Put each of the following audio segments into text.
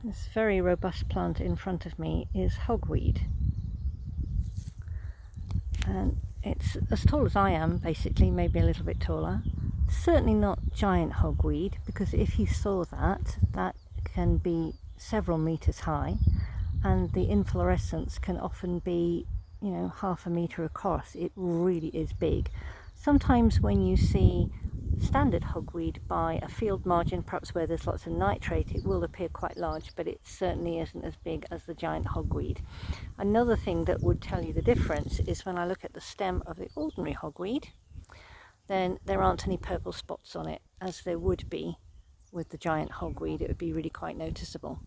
This very robust plant in front of me is hogweed, and it's as tall as I am, basically, maybe a little bit taller. Certainly not giant hogweed, because if you saw that, that can be several meters high, and the inflorescence can often be, you know, half a meter across. It really is big. Sometimes when you see standard hogweed by a field margin, perhaps where there's lots of nitrate, it will appear quite large, but it certainly isn't as big as the giant hogweed. Another thing that would tell you the difference is when I look at the stem of the ordinary hogweed, then there aren't any purple spots on it, as there would be with the giant hogweed. It would be really quite noticeable.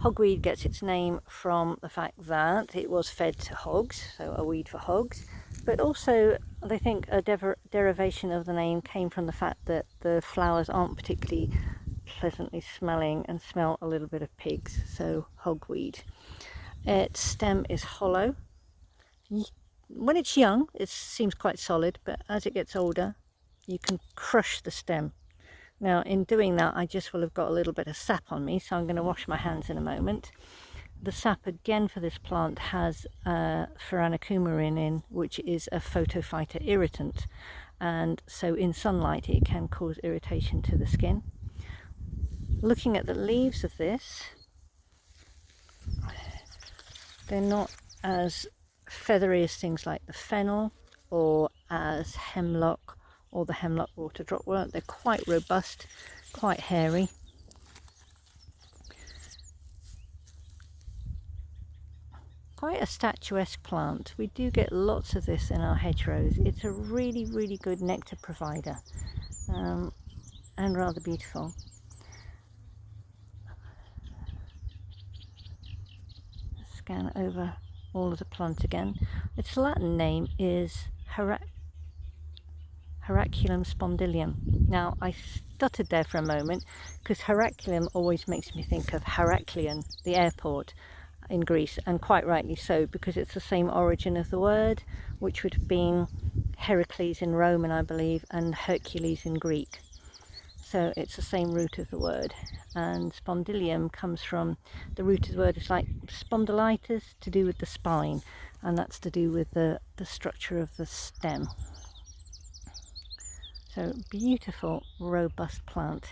Hogweed gets its name from the fact that it was fed to hogs, so a weed for hogs, but also they think a derivation of the name came from the fact that the flowers aren't particularly pleasantly smelling and smell a little bit of pigs, so hogweed. Its stem is hollow. When it's young, it seems quite solid, but as it gets older, you can crush the stem. Now, in doing that, I just will have got a little bit of sap on me, so I'm going to wash my hands in a moment. The sap, again, for this plant has furanocoumarin in, which is a photophytoirritant, and so in sunlight it can cause irritation to the skin. Looking at the leaves of this, they're not as feathery as things like the fennel or as hemlock or the hemlock water dropwort. They're quite robust, quite hairy. Quite a statuesque plant. We do get lots of this in our hedgerows. It's a really, really good nectar provider, and rather beautiful. Scan over all of the plant again. Its Latin name is Heraculum spondylium. Now, I stuttered there for a moment because Heraculum always makes me think of Heraklion, the airport in Greece, and quite rightly so, because it's the same origin of the word, which would have been Heracles in Roman, I believe, and Hercules in Greek. So it's the same root of the word, and spondylium comes from the root of the word. It's like spondylitis, to do with the spine, and that's to do with the structure of the stem. So beautiful, robust plant.